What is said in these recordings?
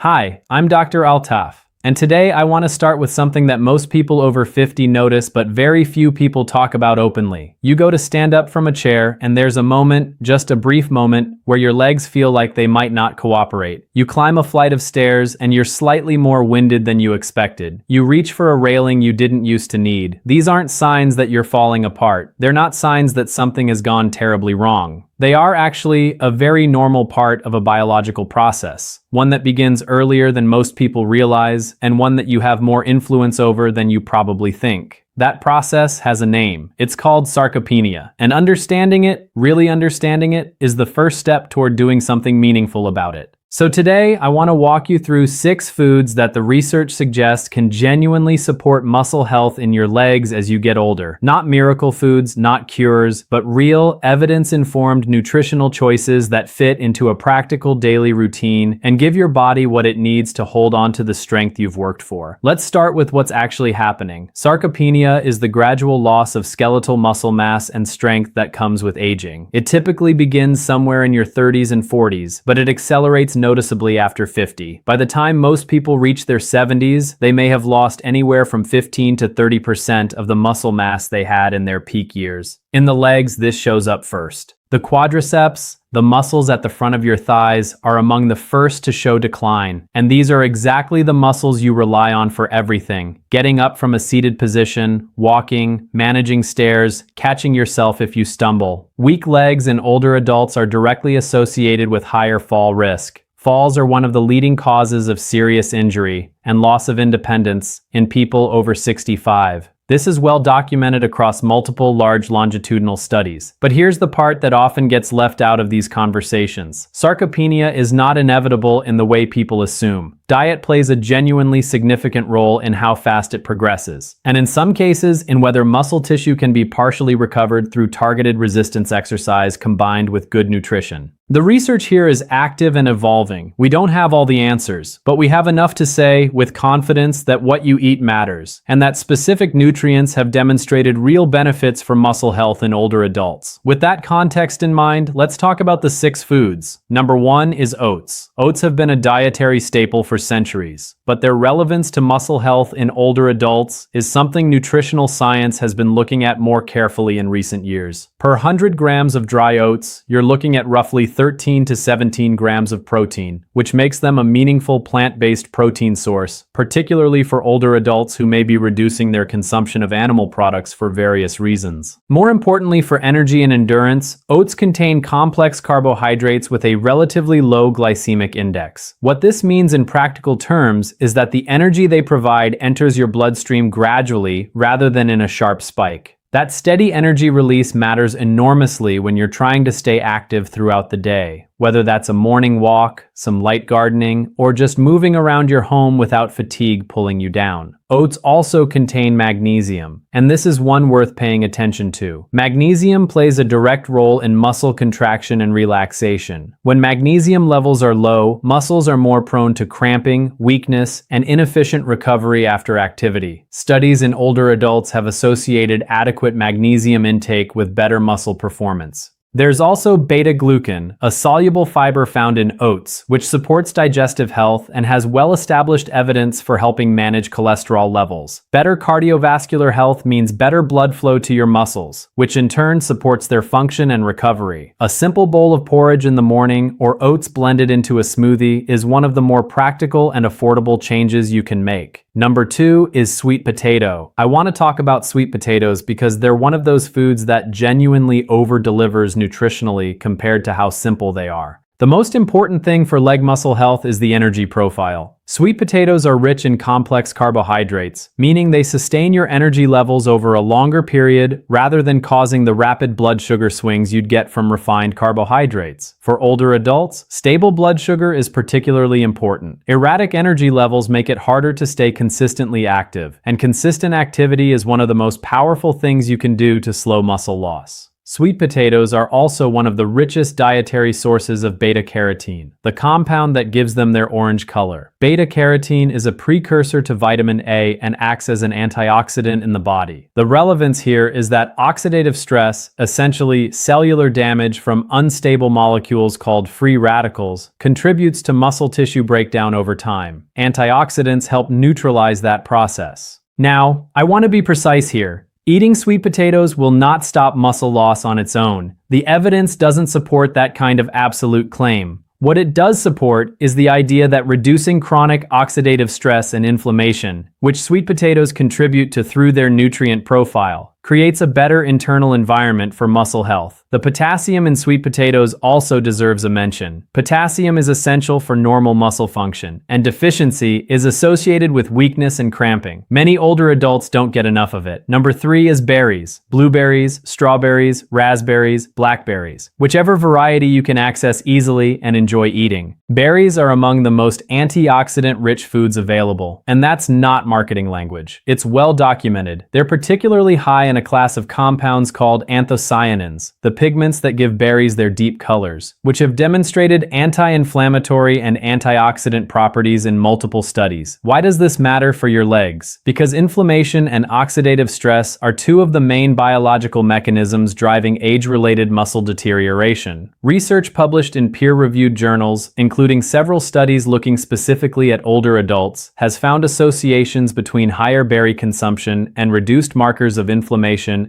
Hi, I'm Dr. Altaf, and today I want to start with something that most people over 50 notice but very few people talk about openly. You go to stand up from a chair and there's a moment, just a brief moment, where your legs feel like they might not cooperate. You climb a flight of stairs and you're slightly more winded than you expected. You reach for a railing you didn't used to need. These aren't signs that you're falling apart. They're not signs that something has gone terribly wrong. They are actually a very normal part of a biological process, one that begins earlier than most people realize, and one that you have more influence over than you probably think. That process has a name. It's called sarcopenia, and understanding it, really understanding it, is the first step toward doing something meaningful about it. So today, I want to walk you through 6 foods that the research suggests can genuinely support muscle health in your legs as you get older. Not miracle foods, not cures, but real, evidence-informed nutritional choices that fit into a practical daily routine and give your body what it needs to hold on to the strength you've worked for. Let's start with what's actually happening. Sarcopenia is the gradual loss of skeletal muscle mass and strength that comes with aging. It typically begins somewhere in your 30s and 40s, but it accelerates noticeably after 50. By the time most people reach their 70s, they may have lost anywhere from 15 to 30% of the muscle mass they had in their peak years. In the legs, this shows up first. The quadriceps, the muscles at the front of your thighs, are among the first to show decline, and these are exactly the muscles you rely on for everything: getting up from a seated position, walking, managing stairs, catching yourself if you stumble. Weak legs in older adults are directly associated with higher fall risk. Falls are one of the leading causes of serious injury and loss of independence in people over 65. This is well documented across multiple large longitudinal studies. But here's the part that often gets left out of these conversations. Sarcopenia is not inevitable in the way people assume. Diet plays a genuinely significant role in how fast it progresses, and in some cases, in whether muscle tissue can be partially recovered through targeted resistance exercise combined with good nutrition. The research here is active and evolving. We don't have all the answers, but we have enough to say with confidence that what you eat matters, and that specific nutrients have demonstrated real benefits for muscle health in older adults. With that context in mind, let's talk about the 6 foods. Number 1 is oats. Oats have been a dietary staple for centuries, but their relevance to muscle health in older adults is something nutritional science has been looking at more carefully in recent years. Per 100 grams of dry oats, you're looking at roughly 13 to 17 grams of protein, which makes them a meaningful plant-based protein source, particularly for older adults who may be reducing their consumption of animal products for various reasons. More importantly, for energy and endurance, oats contain complex carbohydrates with a relatively low glycemic index. What this means in practical terms is that the energy they provide enters your bloodstream gradually rather than in a sharp spike. That steady energy release matters enormously when you're trying to stay active throughout the day, whether that's a morning walk, some light gardening, or just moving around your home without fatigue pulling you down. Oats also contain magnesium, and this is one worth paying attention to. Magnesium plays a direct role in muscle contraction and relaxation. When magnesium levels are low, muscles are more prone to cramping, weakness, and inefficient recovery after activity. Studies in older adults have associated adequate magnesium intake with better muscle performance. There's also beta-glucan, a soluble fiber found in oats, which supports digestive health and has well-established evidence for helping manage cholesterol levels. Better cardiovascular health means better blood flow to your muscles, which in turn supports their function and recovery. A simple bowl of porridge in the morning or oats blended into a smoothie is one of the more practical and affordable changes you can make. Number 2 is sweet potato. I want to talk about sweet potatoes because they're one of those foods that genuinely over-delivers nutritionally compared to how simple they are. The most important thing for leg muscle health is the energy profile. Sweet potatoes are rich in complex carbohydrates, meaning they sustain your energy levels over a longer period rather than causing the rapid blood sugar swings you'd get from refined carbohydrates. For older adults, stable blood sugar is particularly important. Erratic energy levels make it harder to stay consistently active, and consistent activity is one of the most powerful things you can do to slow muscle loss. Sweet potatoes are also one of the richest dietary sources of beta-carotene, the compound that gives them their orange color. Beta-carotene is a precursor to vitamin A and acts as an antioxidant in the body. The relevance here is that oxidative stress, essentially cellular damage from unstable molecules called free radicals, contributes to muscle tissue breakdown over time. Antioxidants help neutralize that process. Now, I want to be precise here. Eating sweet potatoes will not stop muscle loss on its own. The evidence doesn't support that kind of absolute claim. What it does support is the idea that reducing chronic oxidative stress and inflammation, which sweet potatoes contribute to through their nutrient profile, creates a better internal environment for muscle health. The potassium in sweet potatoes also deserves a mention. Potassium is essential for normal muscle function, and deficiency is associated with weakness and cramping. Many older adults don't get enough of it. Number 3 is berries. Blueberries, strawberries, raspberries, blackberries. Whichever variety you can access easily and enjoy eating. Berries are among the most antioxidant-rich foods available, and that's not marketing language. It's well documented. They're particularly high in a class of compounds called anthocyanins, the pigments that give berries their deep colors, which have demonstrated anti-inflammatory and antioxidant properties in multiple studies. Why does this matter for your legs? Because inflammation and oxidative stress are two of the main biological mechanisms driving age-related muscle deterioration. Research published in peer-reviewed journals, including several studies looking specifically at older adults, has found associations between higher berry consumption and reduced markers of inflammation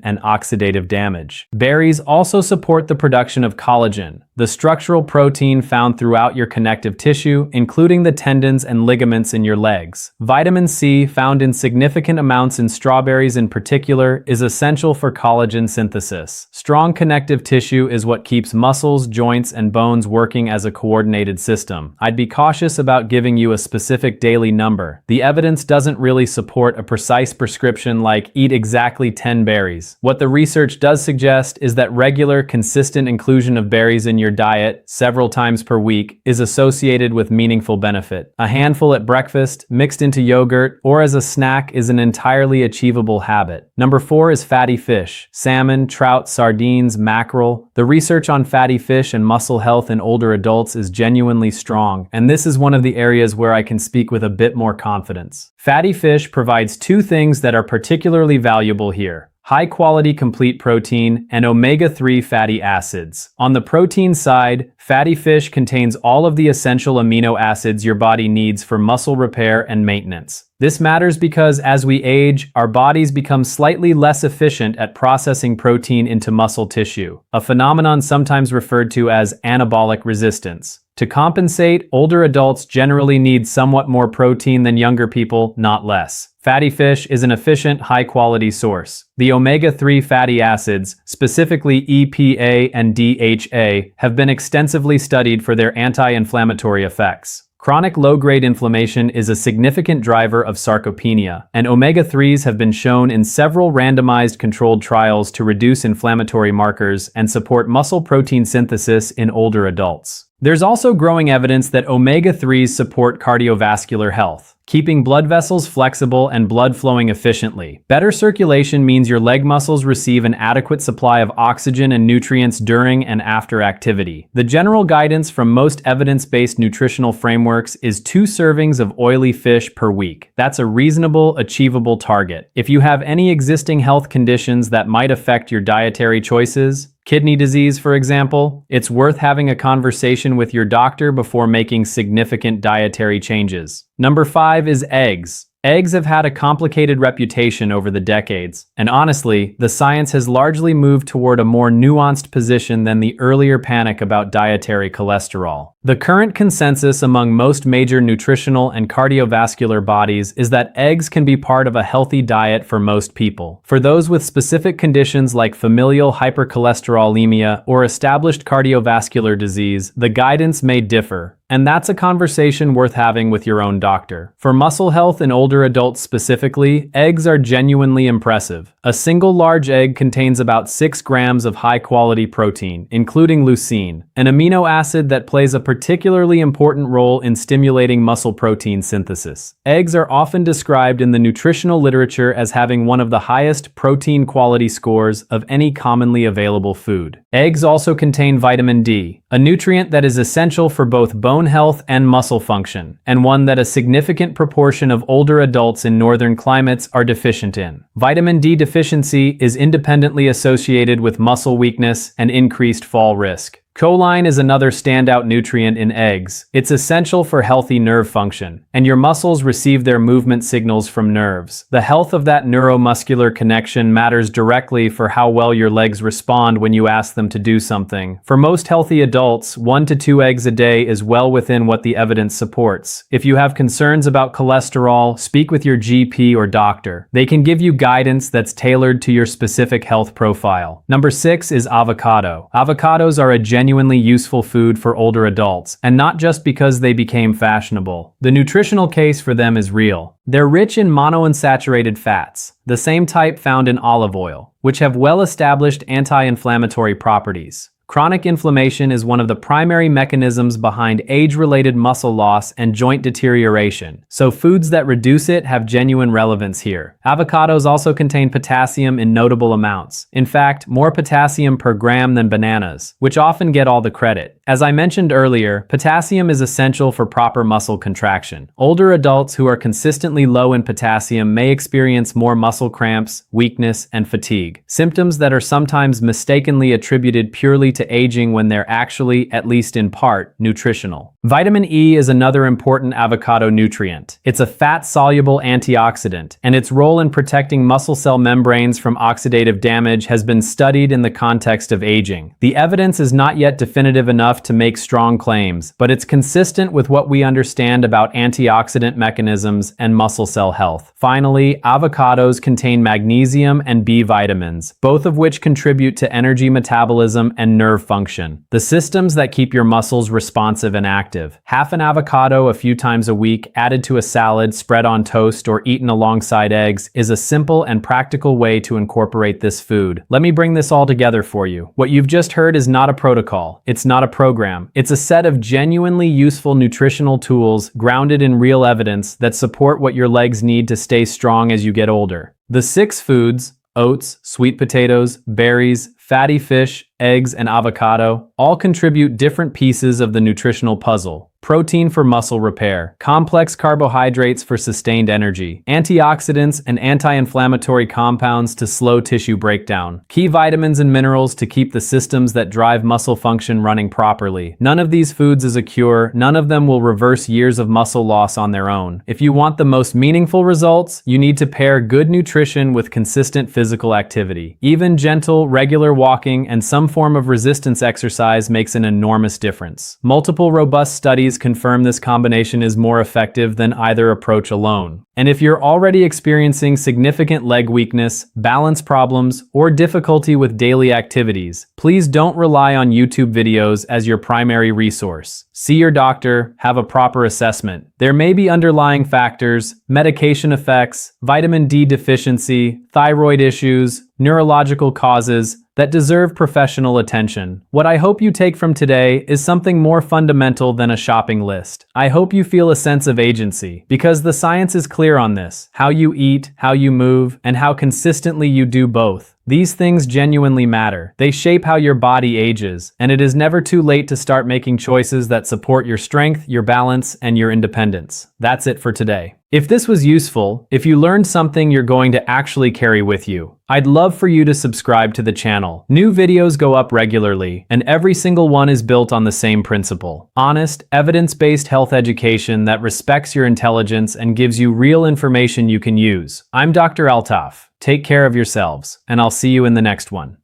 and oxidative damage. Berries also support the production of collagen, the structural protein found throughout your connective tissue, including the tendons and ligaments in your legs. Vitamin C, found in significant amounts in strawberries in particular, is essential for collagen synthesis. Strong connective tissue is what keeps muscles, joints, and bones working as a coordinated system. I'd be cautious about giving you a specific daily number. The evidence doesn't really support a precise prescription like eat exactly 10 berries. What the research does suggest is that regular, consistent inclusion of berries in your diet several times per week is associated with meaningful benefit. A handful at breakfast, mixed into yogurt, or as a snack is an entirely achievable habit. Number 4 is fatty fish. Salmon, trout, sardines, mackerel. The research on fatty fish and muscle health in older adults is genuinely strong, and this is one of the areas where I can speak with a bit more confidence. Fatty fish provides two things that are particularly valuable here: high-quality complete protein, and omega-3 fatty acids. On the protein side, fatty fish contains all of the essential amino acids your body needs for muscle repair and maintenance. This matters because as we age, our bodies become slightly less efficient at processing protein into muscle tissue, a phenomenon sometimes referred to as anabolic resistance. To compensate, older adults generally need somewhat more protein than younger people, not less. Fatty fish is an efficient, high-quality source. The omega-3 fatty acids, specifically EPA and DHA, have been extensively studied for their anti-inflammatory effects. Chronic low-grade inflammation is a significant driver of sarcopenia, and omega-3s have been shown in several randomized controlled trials to reduce inflammatory markers and support muscle protein synthesis in older adults. There's also growing evidence that omega-3s support cardiovascular health, keeping blood vessels flexible and blood flowing efficiently. Better circulation means your leg muscles receive an adequate supply of oxygen and nutrients during and after activity. The general guidance from most evidence-based nutritional frameworks is 2 servings of oily fish per week. That's a reasonable, achievable target. If you have any existing health conditions that might affect your dietary choices, kidney disease, for example, it's worth having a conversation with your doctor before making significant dietary changes. Number 5 is eggs. Eggs have had a complicated reputation over the decades, and honestly, the science has largely moved toward a more nuanced position than the earlier panic about dietary cholesterol. The current consensus among most major nutritional and cardiovascular bodies is that eggs can be part of a healthy diet for most people. For those with specific conditions like familial hypercholesterolemia or established cardiovascular disease, the guidance may differ. and that's a conversation worth having with your own doctor. For muscle health in older adults specifically, eggs are genuinely impressive. A single large egg contains about 6 grams of high-quality protein, including leucine, an amino acid that plays a particularly important role in stimulating muscle protein synthesis. Eggs are often described in the nutritional literature as having one of the highest protein quality scores of any commonly available food. Eggs also contain vitamin D, a nutrient that is essential for both bone health and muscle function, and one that a significant proportion of older adults in northern climates are deficient in. Vitamin D deficiency is independently associated with muscle weakness and increased fall risk. Choline is another standout nutrient in eggs. It's essential for healthy nerve function, and your muscles receive their movement signals from nerves. The health of that neuromuscular connection matters directly for how well your legs respond when you ask them to do something. For most healthy adults, 1 to 2 eggs a day is well within what the evidence supports. If you have concerns about cholesterol, speak with your GP or doctor. They can give you guidance that's tailored to your specific health profile. Number 6 is avocado. Avocados are a genuinely useful food for older adults, and not just because they became fashionable. The nutritional case for them is real. They're rich in monounsaturated fats, the same type found in olive oil, which have well-established anti-inflammatory properties. Chronic inflammation is one of the primary mechanisms behind age-related muscle loss and joint deterioration, so foods that reduce it have genuine relevance here. Avocados also contain potassium in notable amounts. In fact, more potassium per gram than bananas, which often get all the credit. As I mentioned earlier, potassium is essential for proper muscle contraction. Older adults who are consistently low in potassium may experience more muscle cramps, weakness, and fatigue, symptoms that are sometimes mistakenly attributed purely to aging when they're actually, at least in part, nutritional. Vitamin E is another important avocado nutrient. It's a fat-soluble antioxidant, and its role in protecting muscle cell membranes from oxidative damage has been studied in the context of aging. The evidence is not yet definitive enough to make strong claims, but it's consistent with what we understand about antioxidant mechanisms and muscle cell health. Finally, avocados contain magnesium and B vitamins, both of which contribute to energy metabolism and nerve function, the systems that keep your muscles responsive and active. Half an avocado a few times a week, added to a salad, spread on toast, or eaten alongside eggs, is a simple and practical way to incorporate this food. Let me bring this all together for you. What you've just heard is not a protocol. It's not a program. It's a set of genuinely useful nutritional tools grounded in real evidence that support what your legs need to stay strong as you get older. The 6 foods, oats, sweet potatoes, berries, fatty fish, eggs, and avocado, all contribute different pieces of the nutritional puzzle. Protein for muscle repair, complex carbohydrates for sustained energy, antioxidants and anti-inflammatory compounds to slow tissue breakdown, key vitamins and minerals to keep the systems that drive muscle function running properly. None of these foods is a cure, none of them will reverse years of muscle loss on their own. If you want the most meaningful results, you need to pair good nutrition with consistent physical activity. Even gentle, regular walking and some form of resistance exercise makes an enormous difference. Multiple robust studies confirm this combination is more effective than either approach alone. And if you're already experiencing significant leg weakness, balance problems, or difficulty with daily activities, please don't rely on YouTube videos as your primary resource. See your doctor, have a proper assessment. There may be underlying factors, medication effects, vitamin D deficiency, thyroid issues, neurological causes, that deserve professional attention. What I hope you take from today is something more fundamental than a shopping list. I hope you feel a sense of agency, because the science is clear on this: how you eat, how you move, and how consistently you do both. These things genuinely matter. They shape how your body ages, and it is never too late to start making choices that support your strength, your balance, and your independence. That's it for today. If this was useful, if you learned something you're going to actually carry with you, I'd love for you to subscribe to the channel. New videos go up regularly, and every single one is built on the same principle: honest, evidence-based health education that respects your intelligence and gives you real information you can use. I'm Dr. Altaf. Take care of yourselves, and I'll see you in the next one.